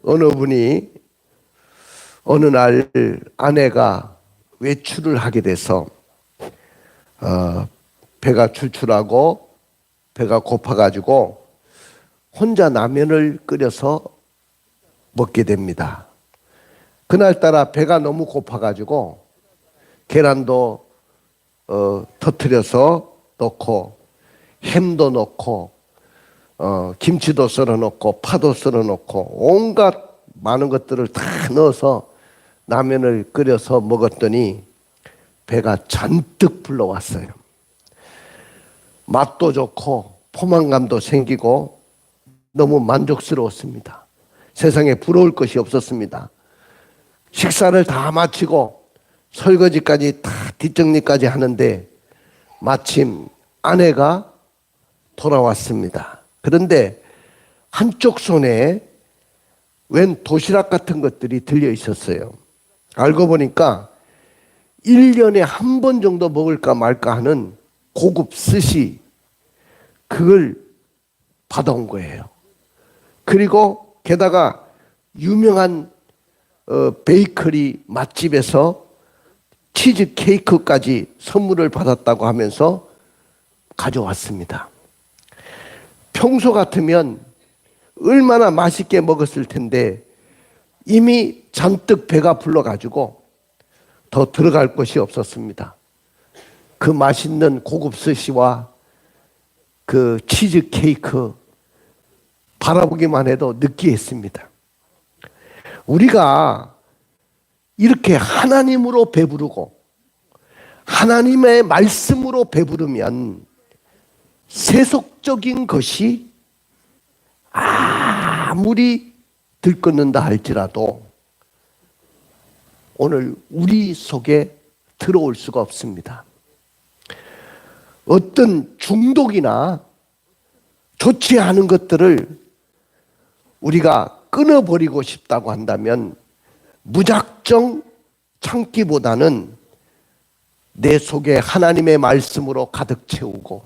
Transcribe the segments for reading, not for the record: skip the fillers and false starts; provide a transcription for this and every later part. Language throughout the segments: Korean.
어느 분이 어느 날 아내가 외출을 하게 돼서 배가 출출하고 배가 고파가지고 혼자 라면을 끓여서 먹게 됩니다. 그날따라 배가 너무 고파가지고 계란도 터트려서 넣고 햄도 넣고 김치도 썰어 넣고 파도 썰어 넣고 온갖 많은 것들을 다 넣어서 라면을 끓여서 먹었더니 배가 잔뜩 불러왔어요. 맛도 좋고 포만감도 생기고 너무 만족스러웠습니다. 세상에 부러울 것이 없었습니다. 식사를 다 마치고 설거지까지 다 뒷정리까지 하는데 마침 아내가 돌아왔습니다. 그런데 한쪽 손에 웬 도시락 같은 것들이 들려 있었어요. 알고 보니까 1년에 한 번 정도 먹을까 말까 하는 고급 스시, 그걸 받아온 거예요. 그리고 게다가 유명한 베이커리 맛집에서 치즈 케이크까지 선물을 받았다고 하면서 가져왔습니다. 평소 같으면 얼마나 맛있게 먹었을 텐데 이미 잔뜩 배가 불러가지고 더 들어갈 것이 없었습니다. 그 맛있는 고급 스시와 그 치즈 케이크 바라보기만 해도 느끼했습니다. 우리가 이렇게 하나님으로 배부르고 하나님의 말씀으로 배부르면 세속적인 것이 아무리 들끓는다 할지라도 오늘 우리 속에 들어올 수가 없습니다. 어떤 중독이나 좋지 않은 것들을 우리가 끊어버리고 싶다고 한다면 무작정 참기보다는 내 속에 하나님의 말씀으로 가득 채우고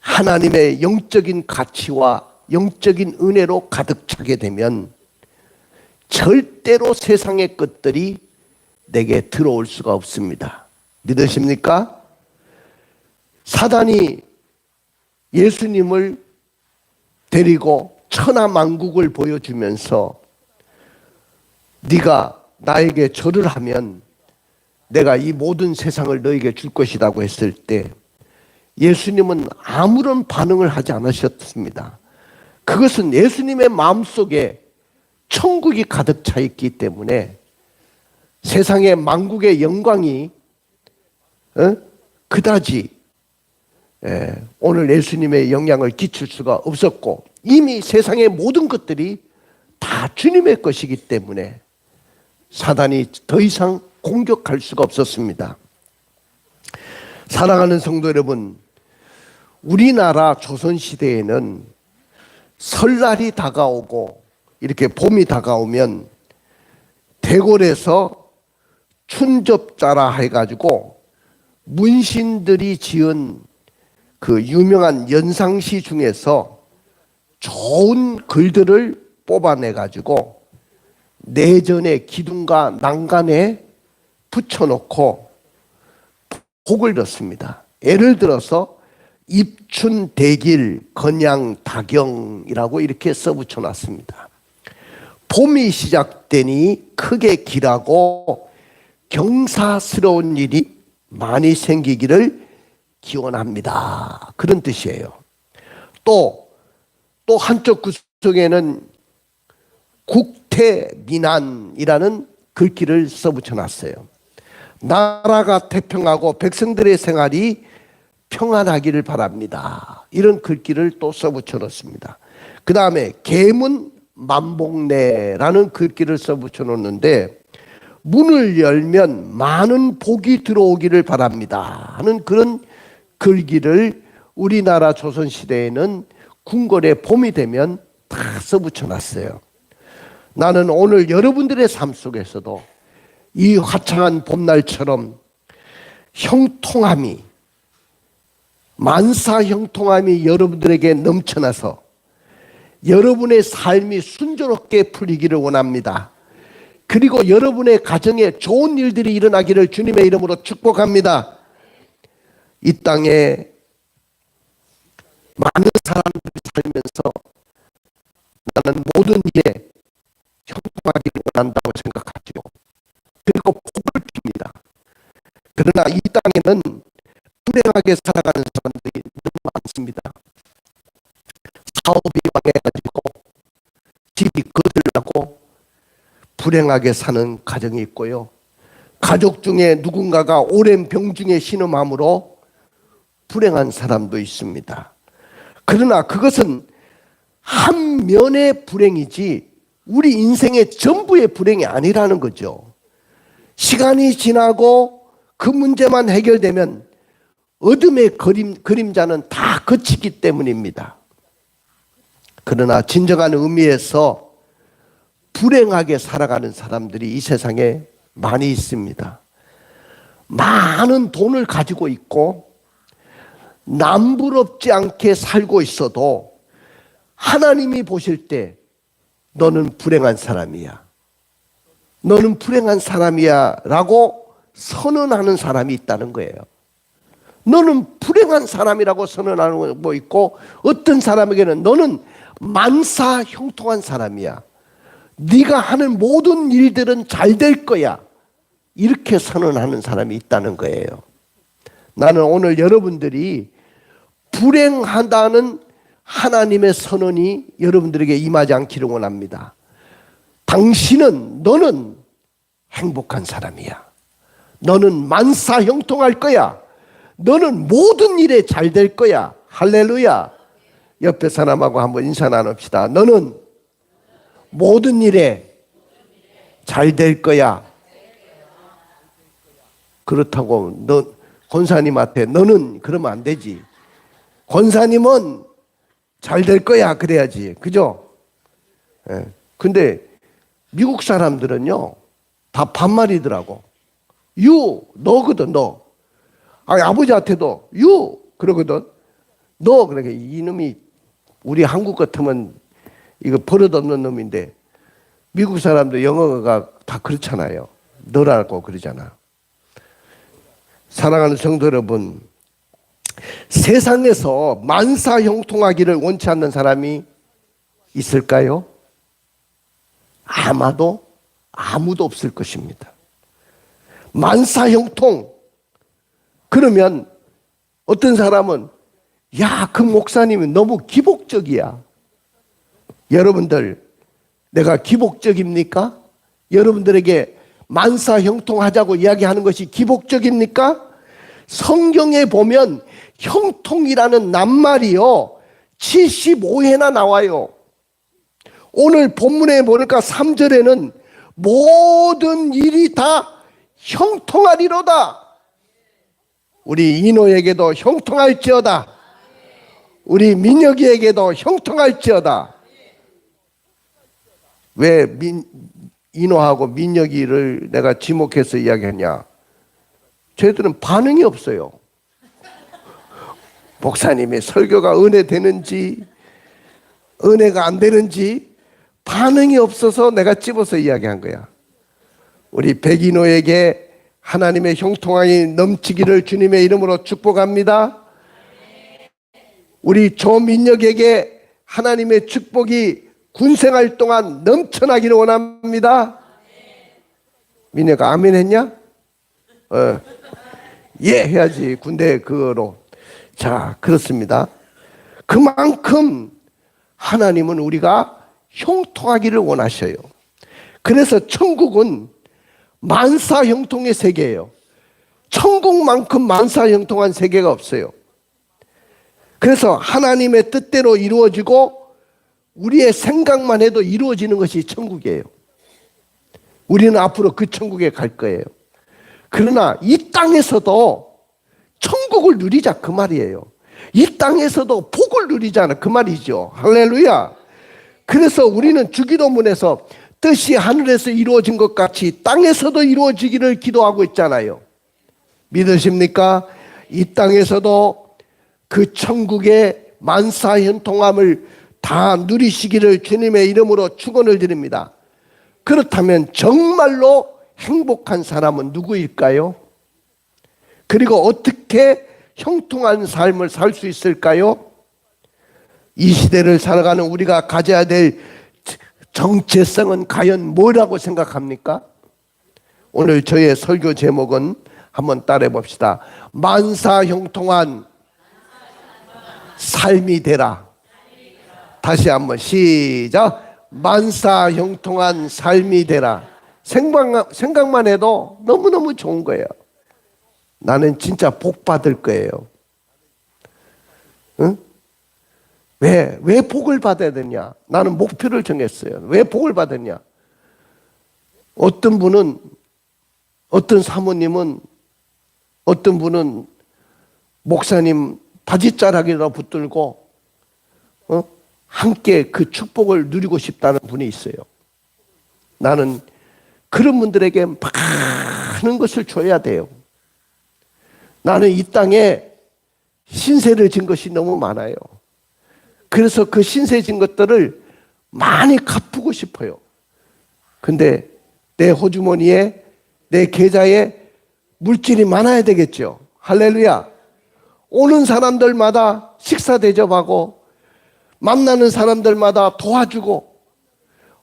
하나님의 영적인 가치와 영적인 은혜로 가득 차게 되면 절대로 세상의 것들이 내게 들어올 수가 없습니다. 믿으십니까? 사단이 예수님을 데리고 천하만국을 보여주면서 네가 나에게 절을 하면 내가 이 모든 세상을 너에게 줄 것이라고 했을 때 예수님은 아무런 반응을 하지 않으셨습니다. 그것은 예수님의 마음속에 천국이 가득 차 있기 때문에 세상의 만국의 영광이 그다지 오늘 예수님의 영향을 끼칠 수가 없었고 이미 세상의 모든 것들이 다 주님의 것이기 때문에 사단이 더 이상 공격할 수가 없었습니다. 사랑하는 성도 여러분, 우리나라 조선시대에는 설날이 다가오고 이렇게 봄이 다가오면 대궐에서 춘접자라 해가지고 문신들이 지은 그 유명한 연상시 중에서 좋은 글들을 뽑아내가지고 내전의 기둥과 난간에 붙여놓고 복을 넣습니다. 예를 들어서 입춘대길 건양다경이라고 이렇게 써붙여놨습니다. 봄이 시작되니 크게 길하고 경사스러운 일이 많이 생기기를 기원합니다. 그런 뜻이에요. 또 한쪽 구석에는 국태민안이라는 글귀를 써붙여놨어요. 나라가 태평하고 백성들의 생활이 평안하기를 바랍니다. 이런 글귀를 또 써붙여놓습니다. 그 다음에 계문만복래라는 글귀를 써붙여놓는데 문을 열면 많은 복이 들어오기를 바랍니다 하는 그런 글귀를 우리나라 조선시대에는 궁궐에 봄이 되면 다 써붙여놨어요. 나는 오늘 여러분들의 삶 속에서도 이 화창한 봄날처럼 형통함이 만사 형통함이 여러분들에게 넘쳐나서 여러분의 삶이 순조롭게 풀리기를 원합니다. 그리고 여러분의 가정에 좋은 일들이 일어나기를 주님의 이름으로 축복합니다. 이 땅에 많은 사람들이 살면서 나는 모든 일에 형통하기를 원한다고 생각하죠. 그리고 복을 빕니다. 그러나 이 땅에는 불행하게 살아가는 사람들이 너무 많습니다. 사업이 망해가지고 집이 거들나고 불행하게 사는 가정이 있고요. 가족 중에 누군가가 오랜 병중에 신음함으로 불행한 사람도 있습니다. 그러나 그것은 한 면의 불행이지 우리 인생의 전부의 불행이 아니라는 거죠. 시간이 지나고 그 문제만 해결되면 어둠의 그림자는 다 그치기 때문입니다. 그러나 진정한 의미에서 불행하게 살아가는 사람들이 이 세상에 많이 있습니다. 많은 돈을 가지고 있고 남부럽지 않게 살고 있어도 하나님이 보실 때 너는 불행한 사람이야. 너는 불행한 사람이야 라고 선언하는 사람이 있다는 거예요. 너는 불행한 사람이라고 선언하는 거 있고, 어떤 사람에게는 너는 만사 형통한 사람이야. 네가 하는 모든 일들은 잘 될 거야. 이렇게 선언하는 사람이 있다는 거예요. 나는 오늘 여러분들이 불행하다는 하나님의 선언이 여러분들에게 임하지 않기를 원합니다. 너는 행복한 사람이야. 너는 만사 형통할 거야. 너는 모든 일에 잘 될 거야. 할렐루야. 옆에 사람하고 한번 인사 나눕시다. 너는 모든 일에 잘 될 거야. 그렇다고 권사님한테 너는 그러면 안 되지. 권사님은 잘 될 거야 그래야지. 그죠? 예. 근데 미국 사람들은요 다 반말이더라고. 너거든 너. 아버지한테도 그러거든. 너 그러게. 이놈이 우리 한국 같으면 이거 버릇없는 놈인데 미국 사람도 영어가 다 그렇잖아요. 너라고 그러잖아. 사랑하는 성도 여러분, 세상에서 만사 형통하기를 원치 않는 사람이 있을까요? 아마도 아무도 없을 것입니다. 만사 형통. 그러면 어떤 사람은 그 목사님이 너무 기복적이야. 여러분들, 내가 기복적입니까? 여러분들에게 만사 형통하자고 이야기하는 것이 기복적입니까? 성경에 보면 형통이라는 낱말이요 75회나 나와요. 오늘 본문에 보니까 3절에는 모든 일이 다 형통하리로다. 우리 이노에게도 형통할지어다. 우리 민혁이에게도 형통할지어다. 왜 이노하고 민혁이를 내가 지목해서 이야기했냐? 쟤들은 반응이 없어요. 목사님의 설교가 은혜 되는지 은혜가 안 되는지 반응이 없어서 내가 집어서 이야기한 거야. 우리 백인호에게 하나님의 형통함이 넘치기를 주님의 이름으로 축복합니다. 우리 조민혁에게 하나님의 축복이 군생활 동안 넘쳐나기를 원합니다. 민혁아 아멘 했냐? 예 해야지. 군대 그거로. 자, 그렇습니다. 그만큼 하나님은 우리가 형통하기를 원하셔요. 그래서 천국은 만사 형통의 세계예요. 천국만큼 만사 형통한 세계가 없어요. 그래서 하나님의 뜻대로 이루어지고 우리의 생각만 해도 이루어지는 것이 천국이에요. 우리는 앞으로 그 천국에 갈 거예요. 그러나 이 땅에서도 천국을 누리자 그 말이에요. 이 땅에서도 복을 누리자는 그 말이죠. 할렐루야. 그래서 우리는 주기도문에서 뜻이 하늘에서 이루어진 것 같이 땅에서도 이루어지기를 기도하고 있잖아요. 믿으십니까? 이 땅에서도 그 천국의 만사형통함을 다 다 누리시기를 주님의 이름으로 축원을 드립니다. 그렇다면 정말로 행복한 사람은 누구일까요? 그리고 어떻게 형통한 삶을 살 수 있을까요? 이 시대를 살아가는 우리가 가져야 될 정체성은 과연 뭐라고 생각합니까? 오늘 저의 설교 제목은 한번 따라해 봅시다. 만사 형통한 삶이 되라. 다시 한번 시작. 만사 형통한 삶이 되라. 생각만 해도 너무너무 좋은 거예요. 나는 진짜 복 받을 거예요. 응? 왜 복을 받아야 되냐? 나는 목표를 정했어요. 왜 복을 받았냐? 어떤 분은, 어떤 사모님은, 어떤 분은 목사님 바지자락이라 붙들고 함께 그 축복을 누리고 싶다는 분이 있어요. 나는 그런 분들에게 많은 것을 줘야 돼요. 나는 이 땅에 신세를 진 것이 너무 많아요. 그래서 그 신세 진 것들을 많이 갚고 싶어요. 근데 내 호주머니에, 내 계좌에 물질이 많아야 되겠죠. 할렐루야. 오는 사람들마다 식사 대접하고 만나는 사람들마다 도와주고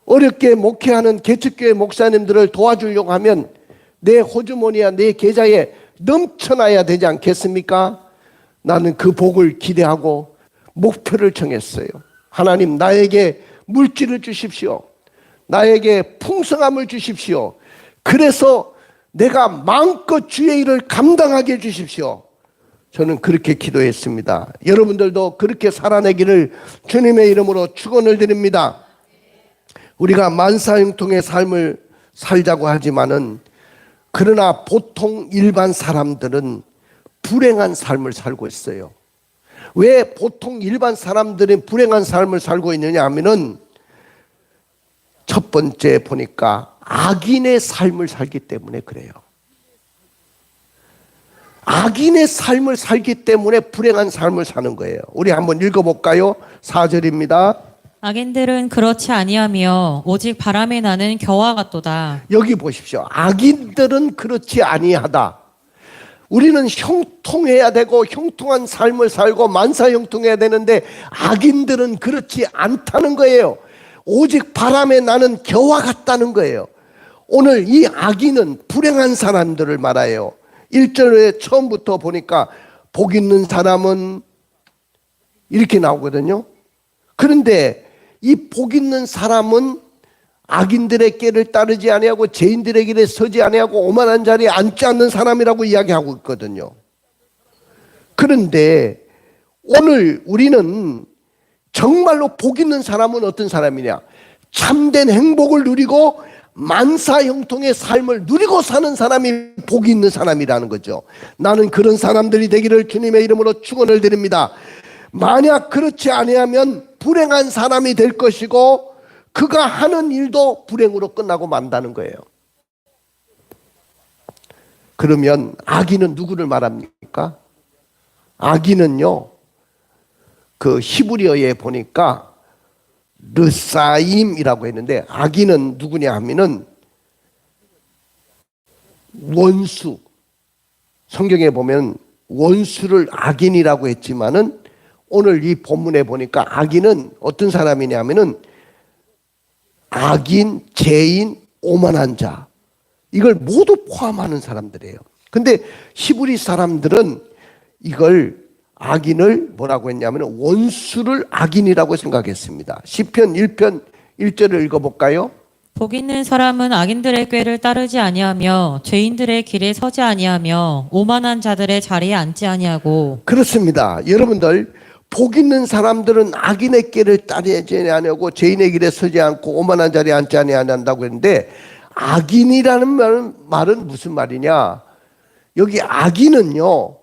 어렵게 목회하는 개척교회 목사님들을 도와주려고 하면 내 호주머니와 내 계좌에 넘쳐나야 되지 않겠습니까? 나는 그 복을 기대하고 목표를 정했어요. 하나님, 나에게 물질을 주십시오. 나에게 풍성함을 주십시오. 그래서 내가 마음껏 주의 일을 감당하게 해주십시오. 저는 그렇게 기도했습니다. 여러분들도 그렇게 살아내기를 주님의 이름으로 축원을 드립니다. 우리가 만사형통의 삶을 살자고 하지만은, 그러나 보통 일반 사람들은 불행한 삶을 살고 있어요. 왜 보통 일반 사람들이 불행한 삶을 살고 있느냐 하면은, 첫 번째 보니까 악인의 삶을 살기 때문에 그래요. 악인의 삶을 살기 때문에 불행한 삶을 사는 거예요. 우리 한번 읽어볼까요? 4절입니다. 악인들은 그렇지 아니하며 오직 바람에 나는 겨와 같도다. 여기 보십시오. 악인들은 그렇지 아니하다. 우리는 형통해야 되고 형통한 삶을 살고 만사형통해야 되는데 악인들은 그렇지 않다는 거예요. 오직 바람에 나는 겨와 같다는 거예요. 오늘 이 악인은 불행한 사람들을 말해요. 1절에 처음부터 보니까 복 있는 사람은 이렇게 나오거든요. 그런데 이 복 있는 사람은 악인들의 길을 따르지 아니하고 죄인들의 길에 서지 아니하고 오만한 자리에 앉지 않는 사람이라고 이야기하고 있거든요. 그런데 오늘 우리는 정말로 복 있는 사람은 어떤 사람이냐? 참된 행복을 누리고 만사형통의 삶을 누리고 사는 사람이 복이 있는 사람이라는 거죠. 나는 그런 사람들이 되기를 주님의 이름으로 축원을 드립니다. 만약 그렇지 아니하면 불행한 사람이 될 것이고 그가 하는 일도 불행으로 끝나고 만다는 거예요. 그러면 악인은 누구를 말합니까? 악인은요, 그 히브리어에 보니까 르사임이라고 했는데, 악인은 누구냐 하면은 원수. 성경에 보면 원수를 악인이라고 했지만은 오늘 이 본문에 보니까 악인은 어떤 사람이냐 하면은 악인, 죄인, 오만한 자, 이걸 모두 포함하는 사람들이에요. 근데 히브리 사람들은 이걸 악인을 뭐라고 했냐면 원수를 악인이라고 생각했습니다. 시편 1편 1절을 읽어볼까요? 복 있는 사람은 악인들의 꾀를 따르지 아니하며 죄인들의 길에 서지 아니하며 오만한 자들의 자리에 앉지 아니하고. 그렇습니다. 여러분들, 복 있는 사람들은 악인의 길을 따르지 아니하고 죄인의 길에 서지 않고 오만한 자리에 앉지 아니한다고 했는데, 악인이라는 말은 무슨 말이냐? 여기 악인은요,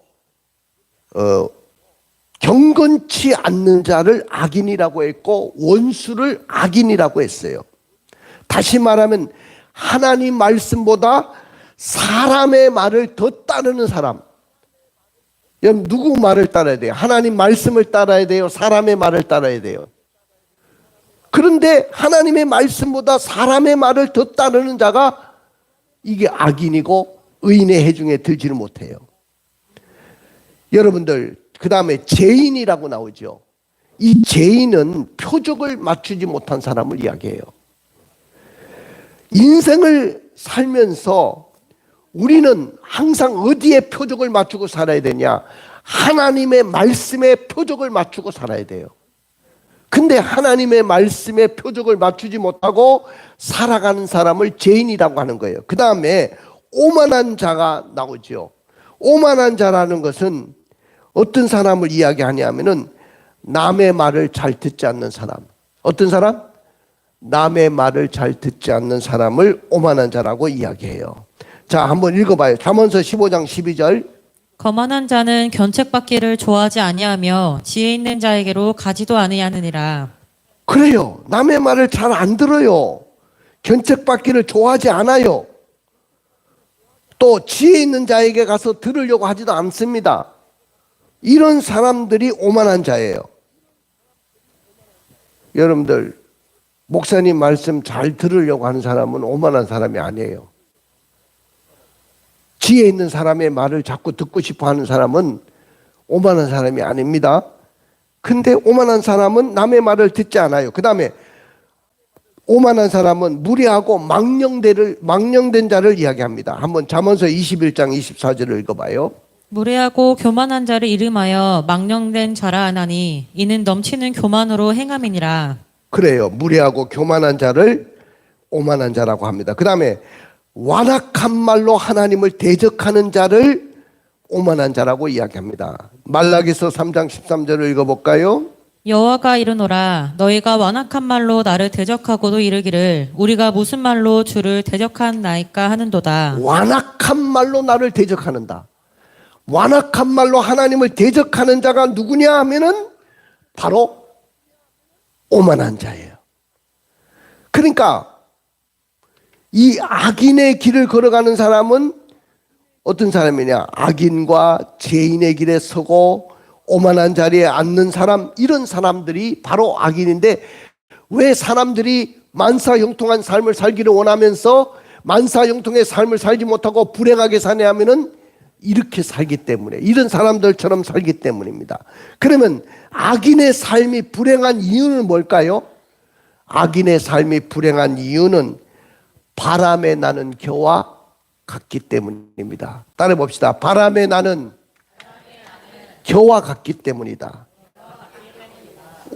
경건치 않는 자를 악인이라고 했고 원수를 악인이라고 했어요. 다시 말하면 하나님 말씀보다 사람의 말을 더 따르는 사람. 여러분, 누구 말을 따라야 돼요? 하나님 말씀을 따라야 돼요? 사람의 말을 따라야 돼요? 그런데 하나님의 말씀보다 사람의 말을 더 따르는 자가 이게 악인이고 의인의 해중에 들지를 못해요. 여러분들, 그 다음에 죄인이라고 나오죠. 이 죄인은 표적을 맞추지 못한 사람을 이야기해요. 인생을 살면서 우리는 항상 어디에 표적을 맞추고 살아야 되냐? 하나님의 말씀에 표적을 맞추고 살아야 돼요. 근데 하나님의 말씀에 표적을 맞추지 못하고 살아가는 사람을 죄인이라고 하는 거예요. 그 다음에 오만한 자가 나오죠. 오만한 자라는 것은 어떤 사람을 이야기하냐면은 남의 말을 잘 듣지 않는 사람. 어떤 사람? 남의 말을 잘 듣지 않는 사람을 오만한 자라고 이야기해요. 자, 한번 읽어봐요. 잠언서 15장 12절. 거만한 자는 견책받기를 좋아하지 아니하며 지혜 있는 자에게로 가지도 아니하느니라. 그래요. 남의 말을 잘 안 들어요. 견책받기를 좋아하지 않아요. 또 지혜 있는 자에게 가서 들으려고 하지도 않습니다. 이런 사람들이 오만한 자예요. 여러분들, 목사님 말씀 잘 들으려고 하는 사람은 오만한 사람이 아니에요. 지혜 있는 사람의 말을 자꾸 듣고 싶어 하는 사람은 오만한 사람이 아닙니다. 근데 오만한 사람은 남의 말을 듣지 않아요. 그 다음에 오만한 사람은 무례하고 망령된 자를 이야기합니다. 한번 잠언서 21장 24절을 읽어봐요. 무례하고 교만한 자를 이름하여 망령된 자라 하나니 이는 넘치는 교만으로 행함이니라. 그래요. 무례하고 교만한 자를 오만한 자라고 합니다. 그 다음에 완악한 말로 하나님을 대적하는 자를 오만한 자라고 이야기합니다. 말라기서 3장 13절을 읽어볼까요? 여호와가 이르노라 너희가 완악한 말로 나를 대적하고도 이르기를 우리가 무슨 말로 주를 대적하나이까 하는도다. 완악한 말로 나를 대적하는다. 완악한 말로 하나님을 대적하는 자가 누구냐 하면은 바로 오만한 자예요. 그러니까 이 악인의 길을 걸어가는 사람은 어떤 사람이냐? 악인과 죄인의 길에 서고 오만한 자리에 앉는 사람, 이런 사람들이 바로 악인인데, 왜 사람들이 만사형통한 삶을 살기를 원하면서 만사형통의 삶을 살지 못하고 불행하게 사냐 하면은 이렇게 살기 때문에, 이런 사람들처럼 살기 때문입니다. 그러면 악인의 삶이 불행한 이유는 뭘까요? 악인의 삶이 불행한 이유는 바람에 나는 겨와 같기 때문입니다. 따라 봅시다. 바람에 나는 겨와 같기 때문이다.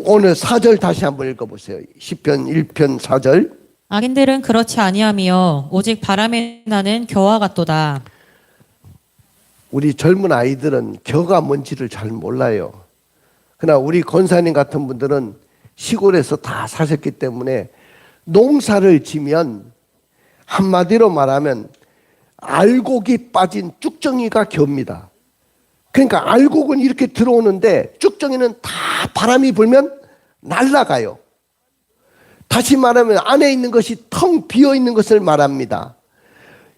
오늘 4절 다시 한번 읽어보세요. 시편 1편 4절. 악인들은 그렇지 아니하며 오직 바람에 나는 겨와 같도다. 우리 젊은 아이들은 겨가 뭔지를 잘 몰라요. 그러나 우리 권사님 같은 분들은 시골에서 다 사셨기 때문에 농사를 지면 한마디로 말하면 알곡이 빠진 쭉정이가 겹니다. 그러니까 알곡은 이렇게 들어오는데 쭉정이는 다 바람이 불면 날아가요. 다시 말하면 안에 있는 것이 텅 비어 있는 것을 말합니다.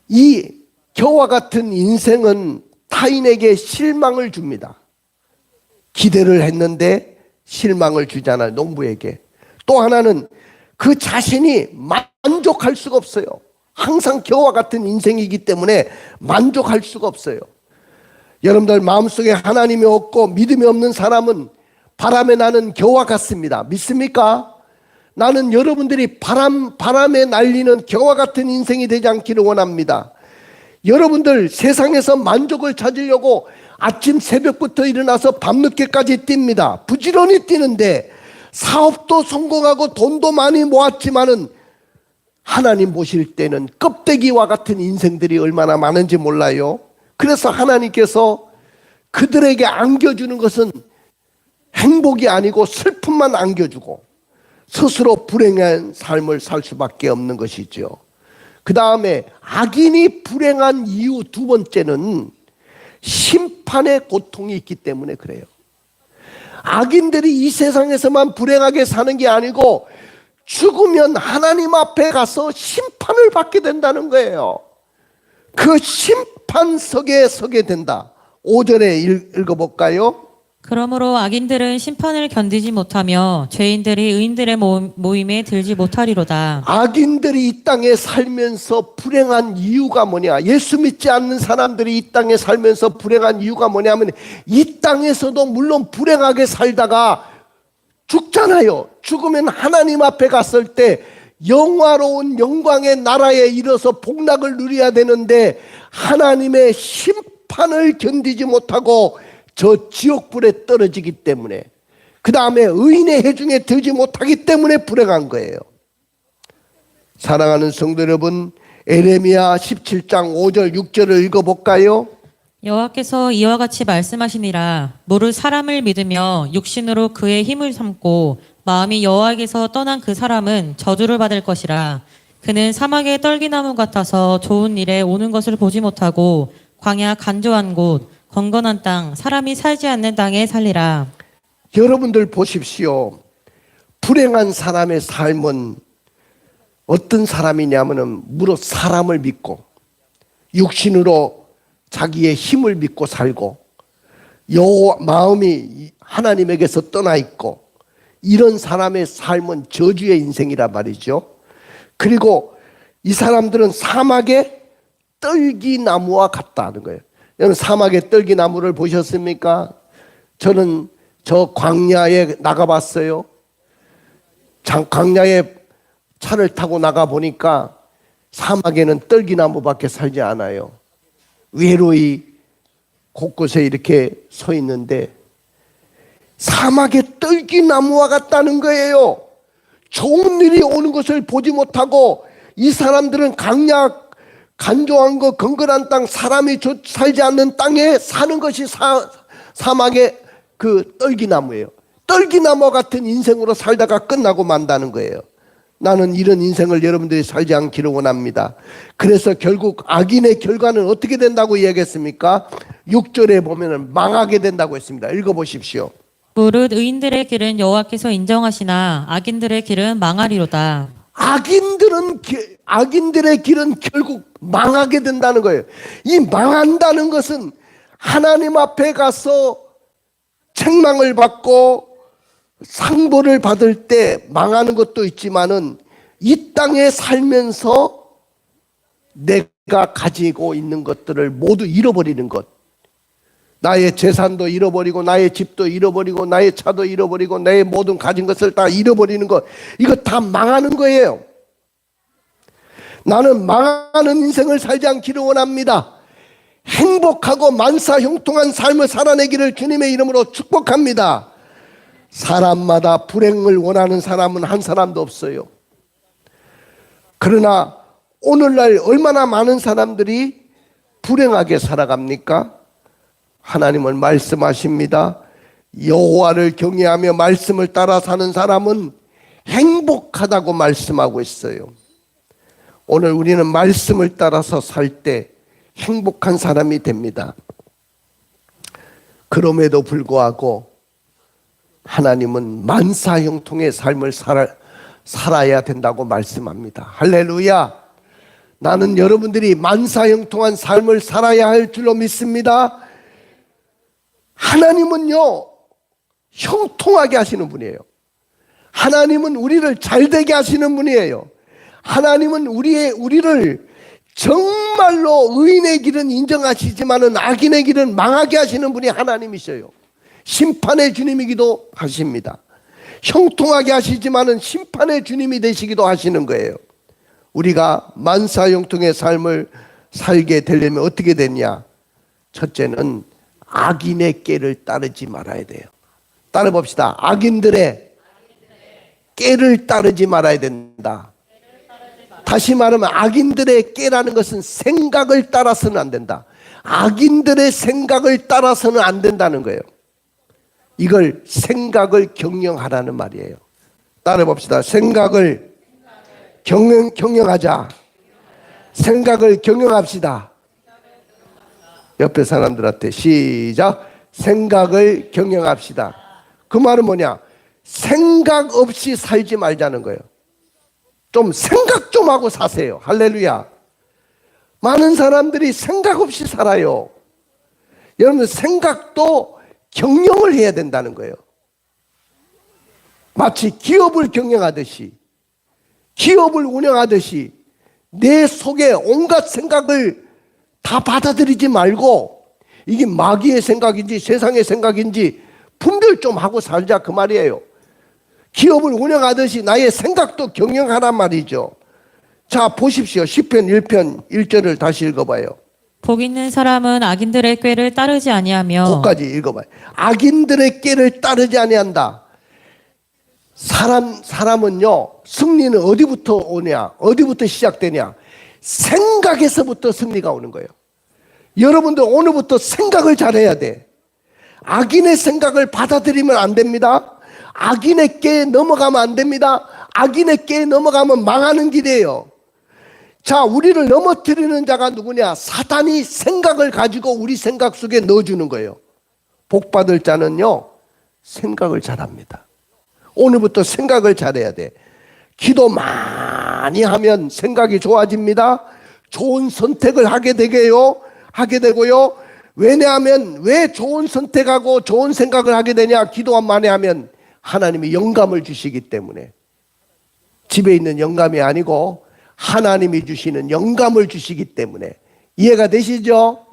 이 겨와 같은 인생은 타인에게 실망을 줍니다. 기대를 했는데 실망을 주잖아요. 농부에게. 또 하나는 그 자신이 만족할 수가 없어요. 항상 겨와 같은 인생이기 때문에 만족할 수가 없어요. 여러분들 마음속에 하나님이 없고 믿음이 없는 사람은 바람에 나는 겨와 같습니다. 믿습니까? 나는 여러분들이 바람에 날리는 겨와 같은 인생이 되지 않기를 원합니다. 여러분들 세상에서 만족을 찾으려고 아침 새벽부터 일어나서 밤늦게까지 뜁니다. 부지런히 뛰는데 사업도 성공하고 돈도 많이 모았지만은 하나님 보실 때는 껍데기와 같은 인생들이 얼마나 많은지 몰라요. 그래서 하나님께서 그들에게 안겨주는 것은 행복이 아니고 슬픔만 안겨주고 스스로 불행한 삶을 살 수밖에 없는 것이죠. 그 다음에 악인이 불행한 이유 두 번째는 심판의 고통이 있기 때문에 그래요. 악인들이 이 세상에서만 불행하게 사는 게 아니고 죽으면 하나님 앞에 가서 심판을 받게 된다는 거예요. 그 심판석에 서게 된다. 5절에 읽어볼까요? 그러므로 악인들은 심판을 견디지 못하며 죄인들이 의인들의 모임에 들지 못하리로다. 악인들이 이 땅에 살면서 불행한 이유가 뭐냐? 예수 믿지 않는 사람들이 이 땅에 살면서 불행한 이유가 뭐냐면 이 땅에서도 물론 불행하게 살다가 죽잖아요. 죽으면 하나님 앞에 갔을 때 영화로운 영광의 나라에 이르러서 복락을 누려야 되는데 하나님의 심판을 견디지 못하고 저 지옥불에 떨어지기 때문에, 그 다음에 의인의 해중에 들지 못하기 때문에 불행한 거예요. 사랑하는 성도 여러분, 에레미야 17장 5절 6절을 읽어볼까요? 여호와께서 이와 같이 말씀하시니라. 무릇 사람을 믿으며 육신으로 그의 힘을 삼고 마음이 여호와에게서 떠난 그 사람은 저주를 받을 것이라. 그는 사막의 떨기나무 같아서 좋은 일에 오는 것을 보지 못하고 광야 간조한 곳 건건한 땅 사람이 살지 않는 땅에 살리라. 여러분들 보십시오. 불행한 사람의 삶은 어떤 사람이냐면은 무릇 사람을 믿고 육신으로 자기의 힘을 믿고 살고 마음이 하나님에게서 떠나 있고, 이런 사람의 삶은 저주의 인생이라 말이죠. 그리고 이 사람들은 사막의 떨기나무와 같다는 거예요. 여러분, 사막의 떨기나무를 보셨습니까? 저는 저 광야에 나가봤어요. 광야에 차를 타고 나가보니까 사막에는 떨기나무밖에 살지 않아요. 외로이 곳곳에 이렇게 서 있는데 사막의 떨기나무와 같다는 거예요. 좋은 일이 오는 것을 보지 못하고 이 사람들은 강약 간조한 거 건건한 땅 사람이 살지 않는 땅에 사는 것이 사막의 그 떨기나무예요. 떨기나무 같은 인생으로 살다가 끝나고 만다는 거예요. 나는 이런 인생을 여러분들이 살지 않기를 원합니다. 그래서 결국 악인의 결과는 어떻게 된다고 이야기했습니까? 6절에 보면은 망하게 된다고 했습니다. 읽어보십시오. 무릇 의인들의 길은 여호와께서 인정하시나 악인들의 길은 망하리로다. 악인들의 길은 결국 망하게 된다는 거예요. 이 망한다는 것은 하나님 앞에 가서 책망을 받고 상보를 받을 때 망하는 것도 있지만은 이 땅에 살면서 내가 가지고 있는 것들을 모두 잃어버리는 것. 나의 재산도 잃어버리고 나의 집도 잃어버리고 나의 차도 잃어버리고 나의 모든 가진 것을 다 잃어버리는 것. 이거 다 망하는 거예요. 나는 망하는 인생을 살지 않기를 원합니다. 행복하고 만사형통한 삶을 살아내기를 주님의 이름으로 축복합니다. 사람마다 불행을 원하는 사람은 한 사람도 없어요. 그러나 오늘날 얼마나 많은 사람들이 불행하게 살아갑니까? 하나님은 말씀하십니다. 여호와를 경외하며 말씀을 따라 사는 사람은 행복하다고 말씀하고 있어요. 오늘 우리는 말씀을 따라서 살 때 행복한 사람이 됩니다. 그럼에도 불구하고 하나님은 만사형통의 삶을 살아야 된다고 말씀합니다. 할렐루야. 나는 여러분들이 만사형통한 삶을 살아야 할 줄로 믿습니다. 하나님은요, 형통하게 하시는 분이에요. 하나님은 우리를 잘되게 하시는 분이에요. 하나님은 우리를 정말로 의인의 길은 인정하시지만은 악인의 길은 망하게 하시는 분이 하나님이셔요. 심판의 주님이기도 하십니다. 형통하게 하시지만은 심판의 주님이 되시기도 하시는 거예요. 우리가 만사형통의 삶을 살게 되려면 어떻게 되냐? 첫째는 악인의 꾀를 따르지 말아야 돼요. 따라 봅시다. 악인들의 꾀를 따르지 말아야 된다. 다시 말하면 악인들의 꾀라는 것은 생각을 따라서는 안 된다. 악인들의 생각을 따라서는 안 된다는 거예요. 이걸 생각을 경영하라는 말이에요. 따라 봅시다. 생각을 경영하자. 생각을 경영합시다. 옆에 사람들한테 시작. 생각을 경영합시다. 그 말은 뭐냐? 생각 없이 살지 말자는 거예요. 좀 생각 좀 하고 사세요. 할렐루야. 많은 사람들이 생각 없이 살아요. 여러분, 생각도 경영을 해야 된다는 거예요. 마치 기업을 경영하듯이, 기업을 운영하듯이 내 속에 온갖 생각을 다 받아들이지 말고 이게 마귀의 생각인지 세상의 생각인지 분별 좀 하고 살자 그 말이에요. 기업을 운영하듯이 나의 생각도 경영하란 말이죠. 자, 보십시오. 시편 1편 1절을 다시 읽어봐요. 복 있는 사람은 악인들의 꾀를 따르지 아니하며 거기까지 읽어봐요. 악인들의 꾀를 따르지 아니한다. 사람은요, 승리는 어디부터 오냐? 어디부터 시작되냐? 생각에서부터 승리가 오는 거예요. 여러분들 오늘부터 생각을 잘해야 돼. 악인의 생각을 받아들이면 안 됩니다. 악인의 꾀에 넘어가면 안 됩니다. 악인의 꾀에 넘어가면 망하는 길이에요. 자, 우리를 넘어뜨리는 자가 누구냐? 사탄이 생각을 가지고 우리 생각 속에 넣어주는 거예요. 복 받을 자는요, 생각을 잘합니다. 오늘부터 생각을 잘해야 돼. 기도 많이 하면 생각이 좋아집니다. 좋은 선택을 하게 되고요. 왜냐하면 왜 좋은 선택하고 좋은 생각을 하게 되냐? 기도 많이 하면 하나님이 영감을 주시기 때문에. 집에 있는 영감이 아니고 하나님이 주시는 영감을 주시기 때문에. 이해가 되시죠?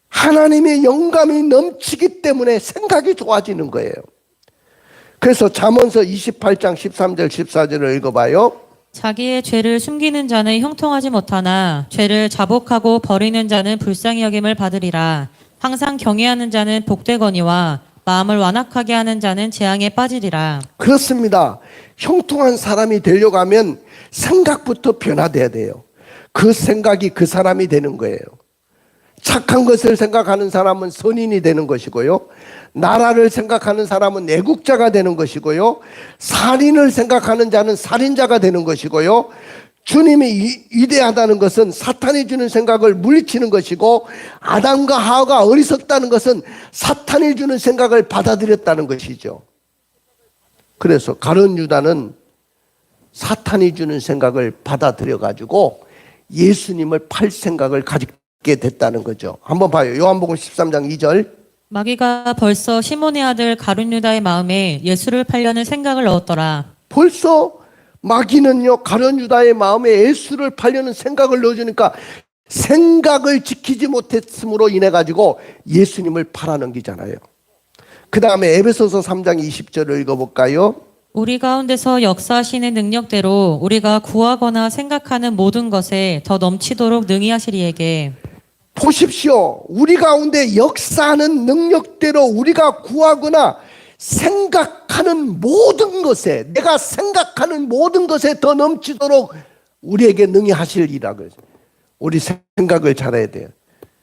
하나님의 영감이 넘치기 때문에 생각이 좋아지는 거예요. 그래서 잠언서 28장 13절 14절을 읽어봐요. 자기의 죄를 숨기는 자는 형통하지 못하나 죄를 자복하고 버리는 자는 불쌍히 여김을 받으리라. 항상 경외하는 자는 복되거니와 마음을 완악하게 하는 자는 재앙에 빠지리라. 그렇습니다. 형통한 사람이 되려고 하면 생각부터 변화돼야 돼요. 그 생각이 그 사람이 되는 거예요. 착한 것을 생각하는 사람은 선인이 되는 것이고요. 나라를 생각하는 사람은 애국자가 되는 것이고요. 살인을 생각하는 자는 살인자가 되는 것이고요. 주님이 위대하다는 것은 사탄이 주는 생각을 물리치는 것이고, 아담과 하와가 어리석다는 것은 사탄이 주는 생각을 받아들였다는 것이죠. 그래서 가룟 유다는 사탄이 주는 생각을 받아들여 가지고 예수님을 팔 생각을 가지게 됐다는 거죠. 한번 봐요. 요한복음 13장 2절. 마귀가 벌써 시몬의 아들 가룟 유다의 마음에 예수를 팔려는 생각을 넣었더라. 벌써 마귀는요, 가룟 유다의 마음에 예수를 팔려는 생각을 넣어주니까 생각을 지키지 못했음으로 인해 가지고 예수님을 팔아넘기잖아요. 그 다음에 에베소서 3장 20절을 읽어볼까요? 우리 가운데서 역사하시는 능력대로 우리가 구하거나 생각하는 모든 것에 더 넘치도록 능히 하시리에게. 보십시오. 우리 가운데 역사하는 능력대로 우리가 구하거나 생각하는 모든 것에, 내가 생각하는 모든 것에 더 넘치도록 우리에게 능히 하시리라고. 우리 생각을 잘해야 돼요.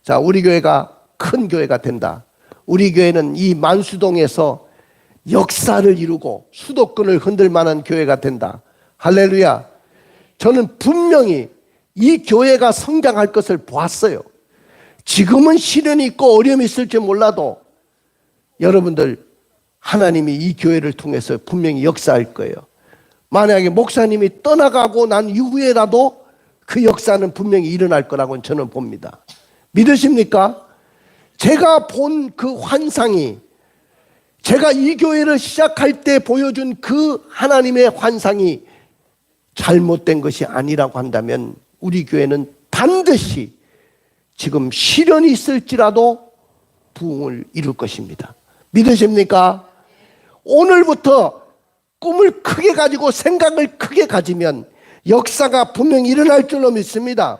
자, 우리 교회가 큰 교회가 된다. 우리 교회는 이 만수동에서 역사를 이루고 수도권을 흔들 만한 교회가 된다. 할렐루야. 저는 분명히 이 교회가 성장할 것을 보았어요. 지금은 시련이 있고 어려움이 있을지 몰라도 여러분들, 하나님이 이 교회를 통해서 분명히 역사할 거예요. 만약에 목사님이 떠나가고 난 이후에라도 그 역사는 분명히 일어날 거라고 저는 봅니다. 믿으십니까? 제가 본 그 환상이, 제가 이 교회를 시작할 때 보여준 그 하나님의 환상이 잘못된 것이 아니라고 한다면 우리 교회는 반드시 지금 시련이 있을지라도 부흥을 이룰 것입니다. 믿으십니까? 오늘부터 꿈을 크게 가지고 생각을 크게 가지면 역사가 분명히 일어날 줄로 믿습니다.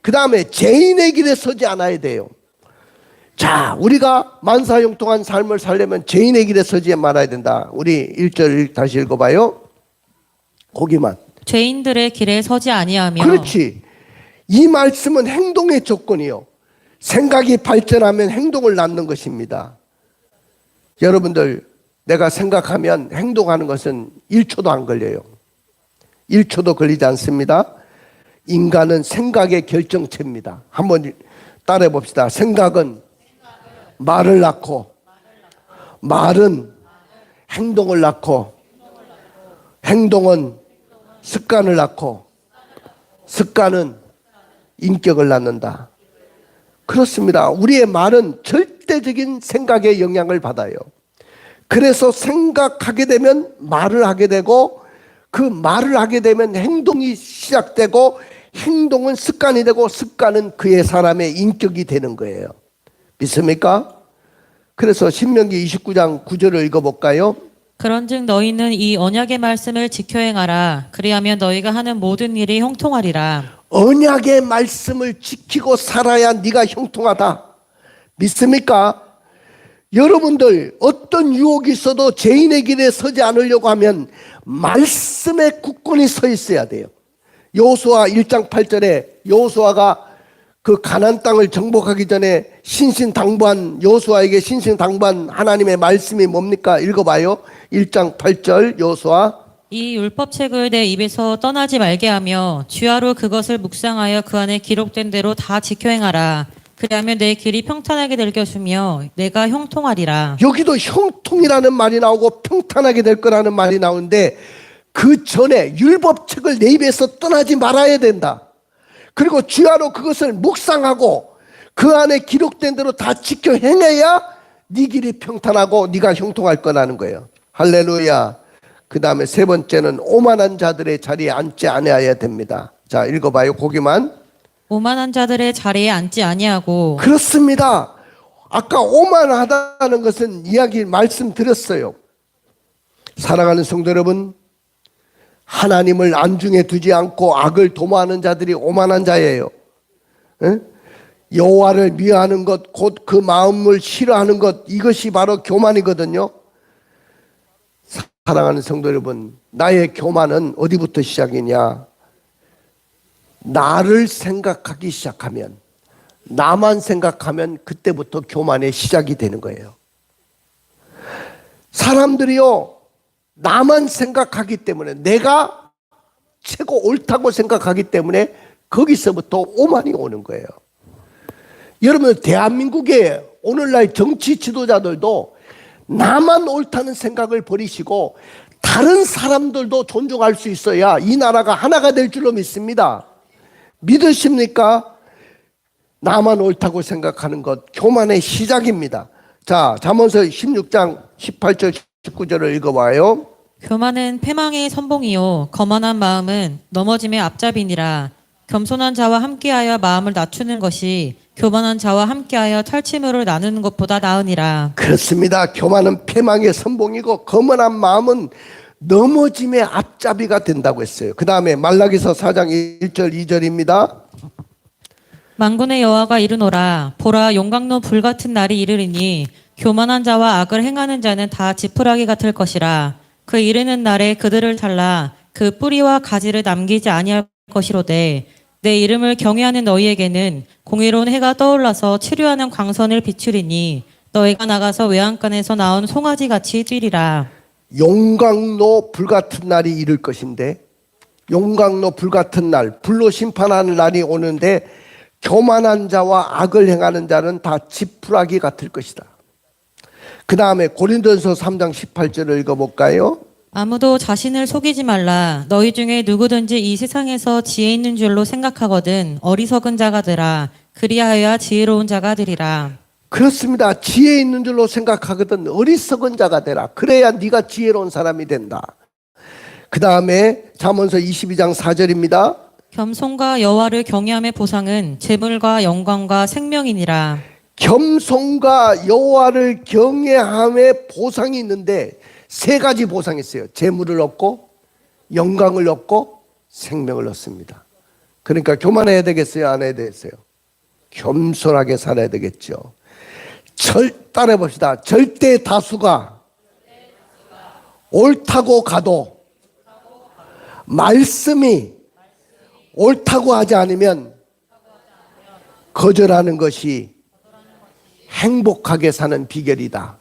그 다음에 죄인의 길에 서지 않아야 돼요. 자, 우리가 만사형통한 삶을 살려면 죄인의 길에 서지 말아야 된다. 우리 1절 다시 읽어봐요. 거기만. 죄인들의 길에 서지 아니하며. 그렇지. 이 말씀은 행동의 조건이요. 생각이 발전하면 행동을 낳는 것입니다. 여러분들, 내가 생각하면 행동하는 것은 1초도 안 걸려요. 1초도 걸리지 않습니다. 인간은 생각의 결정체입니다. 한번 따라해 봅시다. 생각은 말을 낳고, 말은 행동을 낳고, 행동은 습관을 낳고, 습관은 인격을 낳는다. 그렇습니다. 우리의 말은 절대 절대적인 생각의 영향을 받아요. 그래서 생각하게 되면 말을 하게 되고, 그 말을 하게 되면 행동이 시작되고, 행동은 습관이 되고, 습관은 그의 사람의 인격이 되는 거예요. 믿습니까? 그래서 신명기 29장 9절을 읽어볼까요? 그런즉 너희는 이 언약의 말씀을 지켜 행하라. 그리하면 너희가 하는 모든 일이 형통하리라. 언약의 말씀을 지키고 살아야 네가 형통하다. 믿습니까? 여러분들 어떤 유혹이 있어도 죄인의 길에 서지 않으려고 하면 말씀에 굳건히 서 있어야 돼요. 여호수아 1장 8절에 여호수아가 그 가나안 땅을 정복하기 전에 신신당부한, 여호수아에게 신신당부한 하나님의 말씀이 뭡니까? 읽어봐요. 1장 8절 여호수아. 이 율법책을 내 입에서 떠나지 말게 하며 주야로 그것을 묵상하여 그 안에 기록된 대로 다 지켜 행하라. 그리하면 내 길이 평탄하게 될 것이며 내가 형통하리라. 여기도 형통이라는 말이 나오고 평탄하게 될 거라는 말이 나오는데, 그 전에 율법책을 내 입에서 떠나지 말아야 된다. 그리고 주야로 그것을 묵상하고 그 안에 기록된 대로 다 지켜 행해야 네 길이 평탄하고 네가 형통할 거라는 거예요. 할렐루야. 그 다음에 세 번째는 오만한 자들의 자리에 앉지 아니하여야 됩니다. 자, 읽어봐요. 거기만. 오만한 자들의 자리에 앉지 아니하고. 그렇습니다. 아까 오만하다는 것은 이야기 말씀드렸어요. 사랑하는 성도 여러분, 하나님을 안중에 두지 않고 악을 도모하는 자들이 오만한 자예요. 여호와를 미워하는 것, 곧 그 마음을 싫어하는 것, 이것이 바로 교만이거든요. 사랑하는 성도 여러분, 나의 교만은 어디부터 시작이냐? 나를 생각하기 시작하면, 나만 생각하면 그때부터 교만의 시작이 되는 거예요. 사람들이요, 나만 생각하기 때문에, 내가 최고 옳다고 생각하기 때문에 거기서부터 오만이 오는 거예요. 여러분, 대한민국의 오늘날 정치 지도자들도 나만 옳다는 생각을 버리시고 다른 사람들도 존중할 수 있어야 이 나라가 하나가 될 줄로 믿습니다. 믿으십니까? 나만 옳다고 생각하는 것, 교만의 시작입니다. 자, 잠언서 16장 18절 19절을 읽어봐요. 교만은 패망의 선봉이요 거만한 마음은 넘어짐의 앞잡이니라. 겸손한 자와 함께하여 마음을 낮추는 것이 교만한 자와 함께하여 탈취물을 나누는 것보다 나으니라. 그렇습니다. 교만은 패망의 선봉이고 거만한 마음은 넘어짐의 앞잡이가 된다고 했어요. 그 다음에 말라기서 4장 1절 2절입니다. 만군의 여호와가 이르노라. 보라, 용광로 불같은 날이 이르리니 교만한 자와 악을 행하는 자는 다 지푸라기 같을 것이라. 그 이르는 날에 그들을 잘라 그 뿌리와 가지를 남기지 아니할 것이로되 내 이름을 경외하는 너희에게는 공의로운 해가 떠올라서 치료하는 광선을 비추리니 너희가 나가서 외양간에서 나온 송아지같이 뛰리라. 용광로 불같은 날이 이를 것인데, 용광로 불같은 날, 불로 심판하는 날이 오는데 교만한 자와 악을 행하는 자는 다 지푸라기 같을 것이다. 그 다음에 고린도전서 3장 18절을 읽어볼까요? 아무도 자신을 속이지 말라. 너희 중에 누구든지 이 세상에서 지혜 있는 줄로 생각하거든 어리석은 자가 되라. 그리하여야 지혜로운 자가 되리라. 그렇습니다. 지혜 있는 줄로 생각하거든 어리석은 자가 되라. 그래야 네가 지혜로운 사람이 된다. 그 다음에 잠언서 22장 4절입니다. 겸손과 여호와를 경외함의 보상은 재물과 영광과 생명이니라. 겸손과 여호와를 경외함의 보상이 있는데 세 가지 보상이 있어요. 재물을 얻고 영광을 얻고 생명을 얻습니다. 그러니까 교만해야 되겠어요? 안 해야 되겠어요? 겸손하게 살아야 되겠죠. 따라해 봅시다. 절대 다수가 옳다고 가도 말씀이 옳다고 하지 않으면 거절하는 것이 행복하게 사는 비결이다.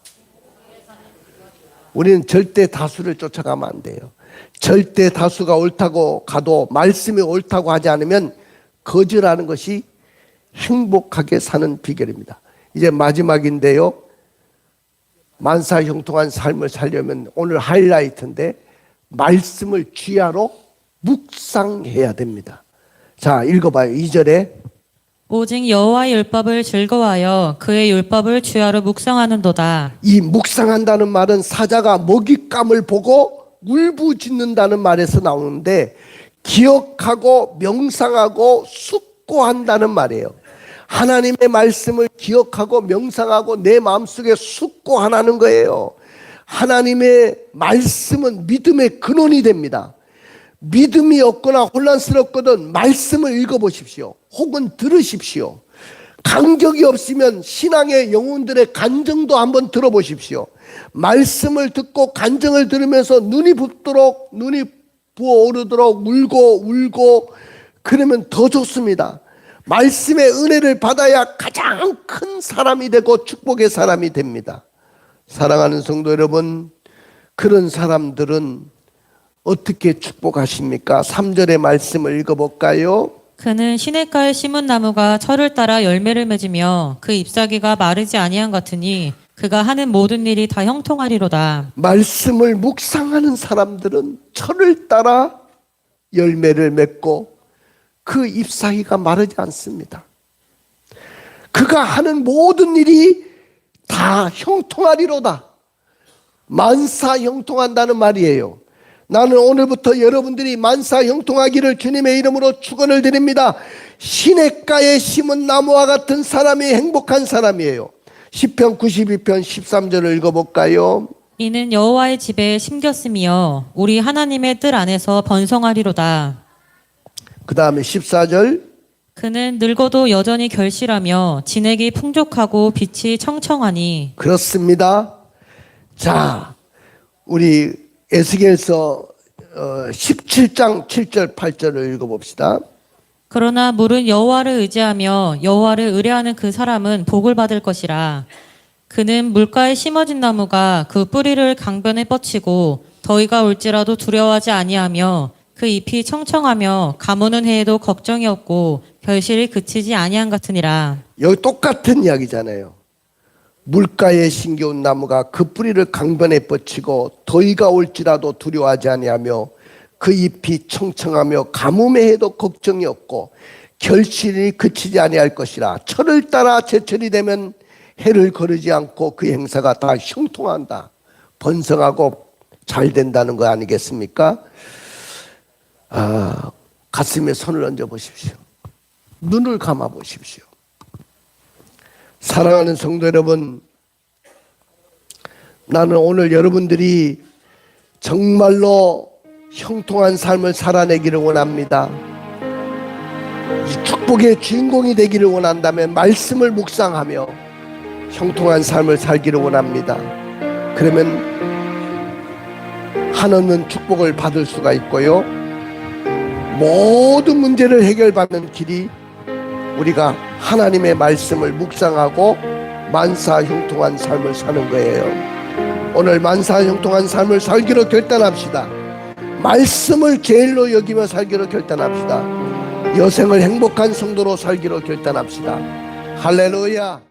우리는 절대 다수를 쫓아가면 안 돼요. 절대 다수가 옳다고 가도 말씀이 옳다고 하지 않으면 거절하는 것이 행복하게 사는 비결입니다. 이제 마지막인데요. 만사형통한 삶을 살려면 오늘 하이라이트인데 말씀을 주야로 묵상해야 됩니다. 자, 읽어봐요. 2절에 오직 여호와의 율법을 즐거워하여 그의 율법을 주야로 묵상하는도다. 이 묵상한다는 말은 사자가 먹잇감을 보고 울부짖는다는 말에서 나오는데 기억하고 명상하고 숙고한다는 말이에요. 하나님의 말씀을 기억하고 명상하고 내 마음속에 숙고하라는 거예요. 하나님의 말씀은 믿음의 근원이 됩니다. 믿음이 없거나 혼란스럽거든 말씀을 읽어보십시오. 혹은 들으십시오. 간격이 없으면 신앙의 영혼들의 간증도 한번 들어보십시오. 말씀을 듣고 간증을 들으면서 눈이 부어오르도록 울고 그러면 더 좋습니다. 말씀의 은혜를 받아야 가장 큰 사람이 되고 축복의 사람이 됩니다. 사랑하는 성도 여러분, 그런 사람들은 어떻게 축복하십니까? 3절의 말씀을 읽어볼까요? 그는 시냇가에 심은 나무가 철을 따라 열매를 맺으며 그 잎사귀가 마르지 아니한 같으니 그가 하는 모든 일이 다 형통하리로다. 말씀을 묵상하는 사람들은 철을 따라 열매를 맺고 그 잎사귀가 마르지 않습니다. 그가 하는 모든 일이 다 형통하리로다. 만사 형통한다는 말이에요. 나는 오늘부터 여러분들이 만사 형통하기를 주님의 이름으로 축원을 드립니다. 시냇가에 심은 나무와 같은 사람이 행복한 사람이에요. 시편 92편 13절을 읽어볼까요? 이는 여호와의 집에 심겼으며 우리 하나님의 뜰 안에서 번성하리로다. 그 다음에 14절. 그는 늙어도 여전히 결실하며 진액이 풍족하고 빛이 청청하니. 그렇습니다. 자, 우리 에스겔서 17장 7절 8절을 읽어봅시다. 그러나 물은 여호와를 의지하며 여호와를 의뢰하는 그 사람은 복을 받을 것이라. 그는 물가에 심어진 나무가 그 뿌리를 강변에 뻗치고 더위가 올지라도 두려워하지 아니하며 그 잎이 청청하며 가무는 해에도 걱정이 없고 결실이 그치지 아니한 같으니라. 여기 똑같은 이야기잖아요. 물가에 심겨온 나무가 그 뿌리를 강변에 뻗치고 더위가 올지라도 두려워하지 아니하며 그 잎이 청청하며 가뭄에 해도 걱정이 없고 결실이 그치지 아니할 것이라. 철을 따라 제철이 되면 해를 거르지 않고 그 행사가 다 형통한다. 번성하고 잘 된다는 거 아니겠습니까? 가슴에 손을 얹어 보십시오. 눈을 감아 보십시오. 사랑하는 성도 여러분, 나는 오늘 여러분들이 정말로 형통한 삶을 살아내기를 원합니다. 이 축복의 주인공이 되기를 원한다면 말씀을 묵상하며 형통한 삶을 살기를 원합니다. 그러면 한없는 축복을 받을 수가 있고요, 모든 문제를 해결받는 길이 우리가 하나님의 말씀을 묵상하고 만사 형통한 삶을 사는 거예요. 오늘 만사 형통한 삶을 살기로 결단합시다. 말씀을 제일로 여기며 살기로 결단합시다. 여생을 행복한 성도로 살기로 결단합시다. 할렐루야.